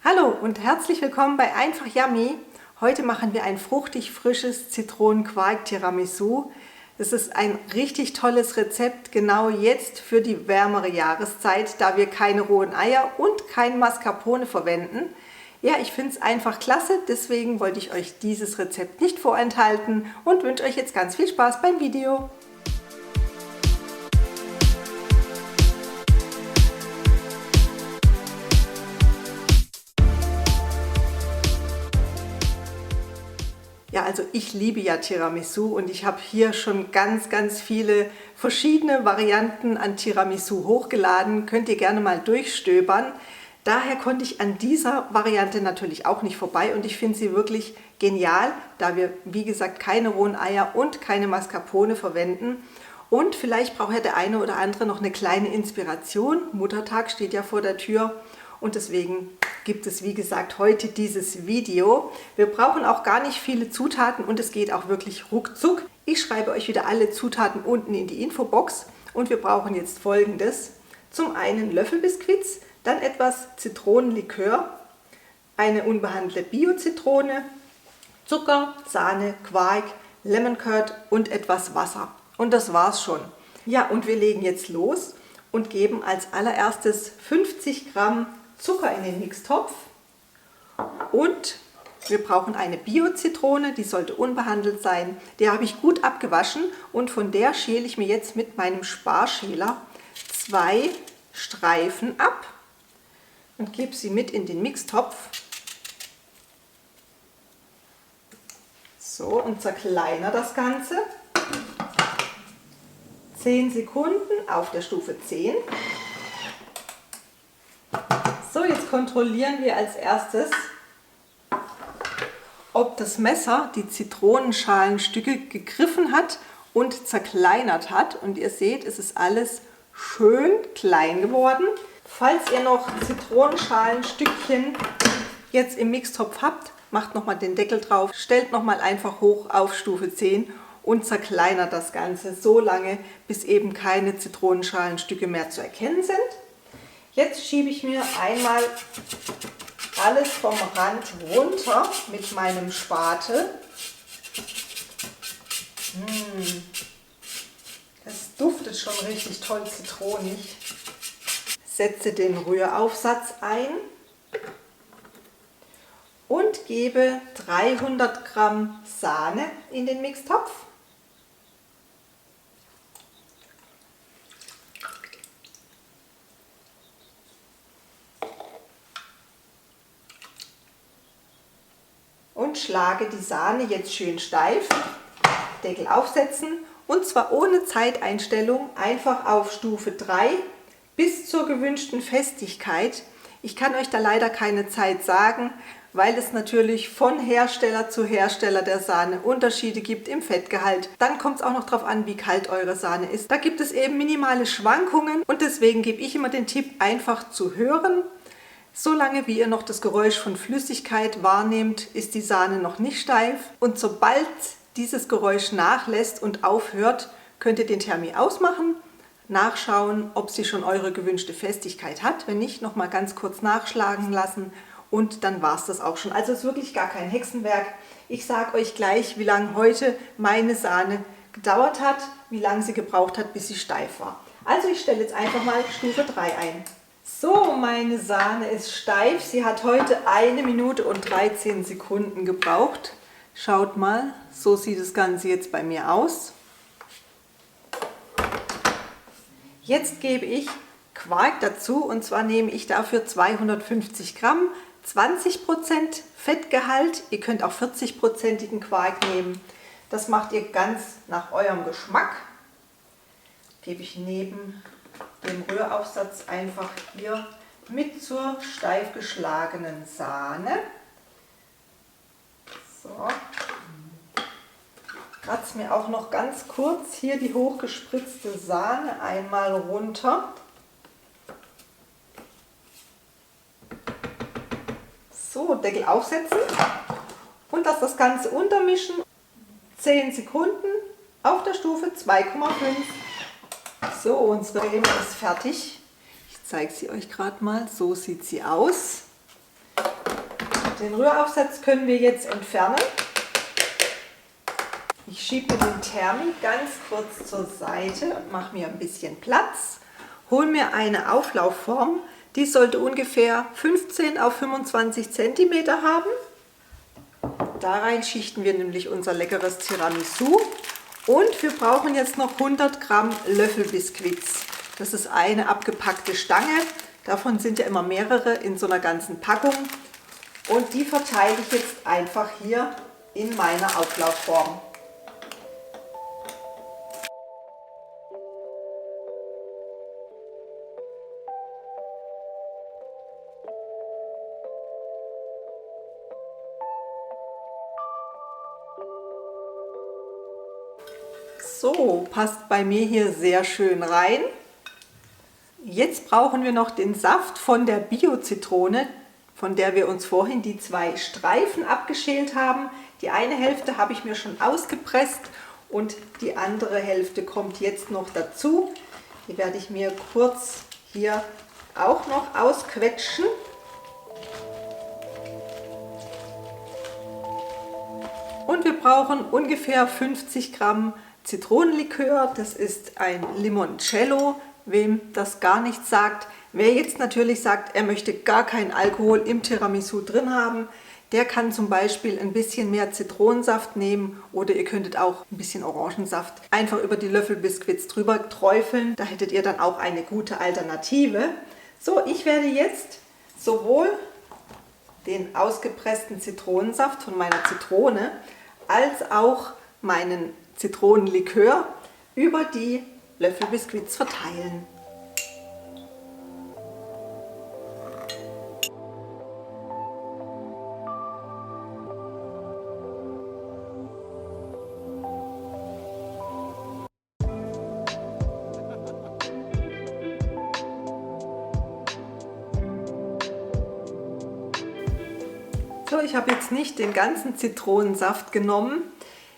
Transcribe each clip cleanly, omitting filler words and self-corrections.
Hallo und herzlich willkommen bei Einfach Yummy. Heute machen wir ein fruchtig frisches Zitronen-Quark-Tiramisu. Das ist ein richtig tolles Rezept, genau jetzt für die wärmere Jahreszeit, da wir keine rohen Eier und kein Mascarpone verwenden. Ja, ich finde es einfach klasse, deswegen wollte ich euch dieses Rezept nicht vorenthalten und wünsche euch jetzt ganz viel Spaß beim Video. Ja, also ich liebe ja Tiramisu und ich habe hier schon ganz viele verschiedene Varianten an Tiramisu hochgeladen. Könnt ihr gerne mal durchstöbern. Daher konnte ich an dieser Variante natürlich auch nicht vorbei und ich finde sie wirklich genial, da wir, wie gesagt, keine rohen Eier und keine Mascarpone verwenden. Und vielleicht braucht ja der eine oder andere noch eine kleine Inspiration. Muttertag steht ja vor der Tür. Und deswegen gibt es, wie gesagt, heute dieses Video. Wir brauchen auch gar nicht viele Zutaten und es geht auch wirklich ruckzuck. Ich schreibe euch wieder alle Zutaten unten in die Infobox und wir brauchen jetzt Folgendes. Zum einen Löffelbiskuits, dann etwas Zitronenlikör, eine unbehandelte Bio-Zitrone, Zucker, Sahne, Quark, Lemon Curd und etwas Wasser. Und das war's schon. Ja, und wir legen jetzt los und geben als allererstes 50 Gramm Zucker in den Mixtopf und wir brauchen eine Bio-Zitrone, die sollte unbehandelt sein. Die habe ich gut abgewaschen und von der schäle ich mir jetzt mit meinem Sparschäler 2 Streifen ab und gebe sie mit in den Mixtopf. So, und zerkleinere das Ganze. 10 Sekunden auf der Stufe 10. So, jetzt kontrollieren wir als erstes, ob das Messer die Zitronenschalenstücke gegriffen hat und zerkleinert hat. Und ihr seht, es ist alles schön klein geworden. Falls ihr noch Zitronenschalenstückchen jetzt im Mixtopf habt, macht nochmal den Deckel drauf, stellt nochmal einfach hoch auf Stufe 10 und zerkleinert das Ganze so lange, bis eben keine Zitronenschalenstücke mehr zu erkennen sind. Jetzt schiebe ich mir einmal alles vom Rand runter mit meinem Spatel. Das duftet schon richtig toll zitronig. Setze den Rühraufsatz ein und gebe 300 Gramm Sahne in den Mixtopf. Und schlage die Sahne jetzt schön steif, Deckel aufsetzen und zwar ohne Zeiteinstellung, einfach auf Stufe 3 bis zur gewünschten Festigkeit. Ich kann euch da leider keine Zeit sagen, weil es natürlich von Hersteller zu Hersteller der Sahne Unterschiede gibt im Fettgehalt. Dann kommt es auch noch darauf an, wie kalt eure Sahne ist. Da gibt es eben minimale Schwankungen und deswegen gebe ich immer den Tipp, einfach zu hören. Solange wie ihr noch das Geräusch von Flüssigkeit wahrnehmt, ist die Sahne noch nicht steif. Und sobald dieses Geräusch nachlässt und aufhört, könnt ihr den Thermi ausmachen, nachschauen, ob sie schon eure gewünschte Festigkeit hat. Wenn nicht, nochmal ganz kurz nachschlagen lassen und dann war es das auch schon. Also es ist wirklich gar kein Hexenwerk. Ich sage euch gleich, wie lange heute meine Sahne gedauert hat, wie lange sie gebraucht hat, bis sie steif war. Also ich stelle jetzt einfach mal Stufe 3 ein. So, meine Sahne ist steif. Sie hat heute 1 Minute und 13 Sekunden gebraucht. Schaut mal, so sieht das Ganze jetzt bei mir aus. Jetzt gebe ich Quark dazu und zwar nehme ich dafür 250 Gramm, 20% Fettgehalt. Ihr könnt auch 40%igen Quark nehmen. Das macht ihr ganz nach eurem Geschmack. Gebe ich neben dem Rühraufsatz einfach hier mit zur steif geschlagenen Sahne. So. Kratze mir auch noch ganz kurz hier die hochgespritzte Sahne einmal runter. So, Deckel aufsetzen und lasse das Ganze untermischen. 10 Sekunden auf der Stufe 2,5. So, unsere Creme ist fertig. Ich zeige sie euch gerade mal. So sieht sie aus. Den Rühraufsatz können wir jetzt entfernen. Ich schiebe den Thermik ganz kurz zur Seite und mache mir ein bisschen Platz. Hole mir eine Auflaufform, die sollte ungefähr 15 auf 25 cm haben. Da rein schichten wir nämlich unser leckeres Tiramisu. Und wir brauchen jetzt noch 100 Gramm Löffelbiskuits. Das ist eine abgepackte Stange. Davon sind ja immer mehrere in so einer ganzen Packung. Und die verteile ich jetzt einfach hier in meiner Auflaufform. So, passt bei mir hier sehr schön rein. Jetzt brauchen wir noch den Saft von der Bio-Zitrone, von der wir uns vorhin die 2 Streifen abgeschält haben. Die eine Hälfte habe ich mir schon ausgepresst und die andere Hälfte kommt jetzt noch dazu. Die werde ich mir kurz hier auch noch ausquetschen. Und wir brauchen ungefähr 50 Gramm Zitronenlikör. Das ist ein Limoncello, wem das gar nichts sagt. Wer jetzt natürlich sagt, er möchte gar keinen Alkohol im Tiramisu drin haben, der kann zum Beispiel ein bisschen mehr Zitronensaft nehmen oder ihr könntet auch ein bisschen Orangensaft einfach über die Löffelbiskuits drüber träufeln. Da hättet ihr dann auch eine gute Alternative. So, ich werde jetzt sowohl den ausgepressten Zitronensaft von meiner Zitrone als auch meinen Zitronenlikör über die Löffelbiskuits verteilen. So, ich habe jetzt nicht den ganzen Zitronensaft genommen.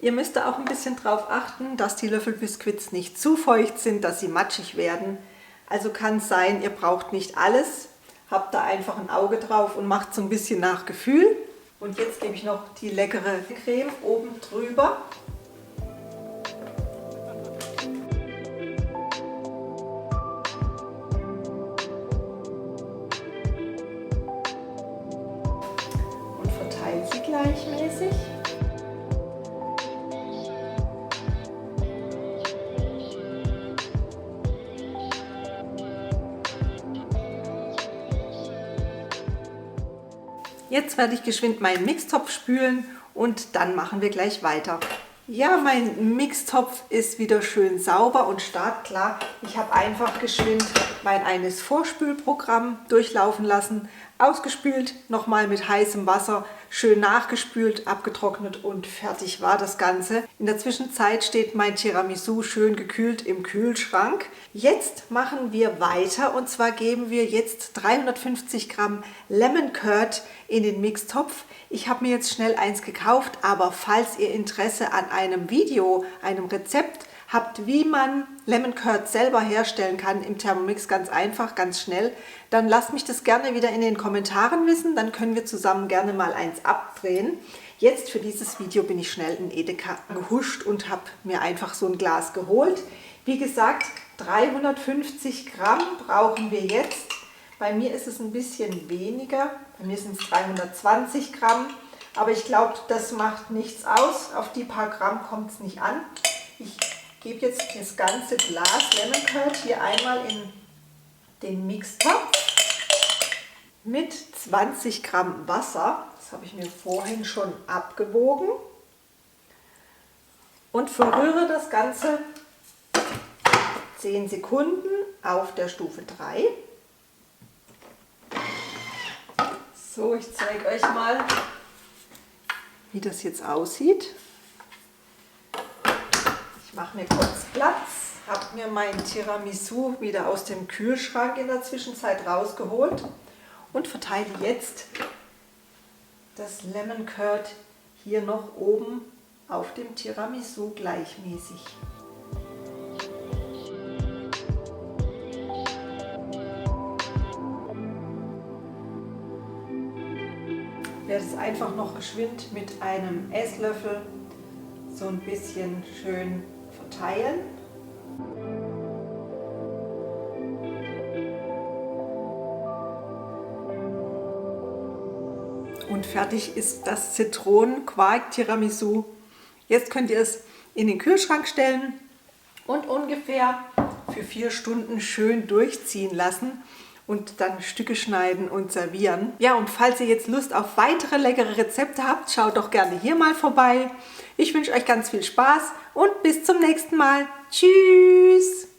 Ihr müsst da auch ein bisschen drauf achten, dass die Löffelbiskuits nicht zu feucht sind, dass sie matschig werden. Also kann es sein, ihr braucht nicht alles. Habt da einfach ein Auge drauf und macht so ein bisschen nach Gefühl. Und jetzt gebe ich noch die leckere Creme oben drüber. Und verteile sie gleichmäßig. Jetzt werde ich geschwind meinen Mixtopf spülen und dann machen wir gleich weiter. Ja, mein Mixtopf ist wieder schön sauber und startklar. Ich habe einfach geschwind mein eines Vorspülprogramm durchlaufen lassen, ausgespült, nochmal mit heißem Wasser, schön nachgespült, abgetrocknet und fertig war das Ganze. In der Zwischenzeit steht mein Tiramisu schön gekühlt im Kühlschrank. Jetzt machen wir weiter und zwar geben wir jetzt 350 Gramm Lemon Curd in den Mixtopf. Ich habe mir jetzt schnell eins gekauft, aber falls ihr Interesse an einem Video, einem Rezept habt, wie man Lemon Curd selber herstellen kann im Thermomix, ganz einfach, ganz schnell, dann lasst mich das gerne wieder in den Kommentaren wissen, dann können wir zusammen gerne mal eins abdrehen. Jetzt für dieses Video bin ich schnell in Edeka gehuscht und habe mir einfach so ein Glas geholt. Wie gesagt, 350 Gramm brauchen wir jetzt. Bei mir ist es ein bisschen weniger, bei mir sind es 320 Gramm, aber ich glaube, das macht nichts aus. Auf die paar Gramm kommt es nicht an. Ich gebe jetzt das ganze Glas Lemon Curd hier einmal in den Mixtopf mit 20 Gramm Wasser. Das habe ich mir vorhin schon abgewogen. Und verrühre das Ganze 10 Sekunden auf der Stufe 3. So, ich zeige euch mal, wie das jetzt aussieht. Ich mache mir kurz Platz, habe mir mein Tiramisu wieder aus dem Kühlschrank in der Zwischenzeit rausgeholt und verteile jetzt das Lemon Curd hier noch oben auf dem Tiramisu gleichmäßig. werde es einfach noch geschwind mit einem Esslöffel so ein bisschen schön verteilen. Und fertig ist das Zitronen-Quark-Tiramisu. Jetzt könnt ihr es in den Kühlschrank stellen und ungefähr für 4 Stunden schön durchziehen lassen und dann Stücke schneiden und servieren. Ja, und falls ihr jetzt Lust auf weitere leckere Rezepte habt, schaut doch gerne hier mal vorbei. Ich wünsche euch ganz viel Spaß und bis zum nächsten Mal. Tschüss!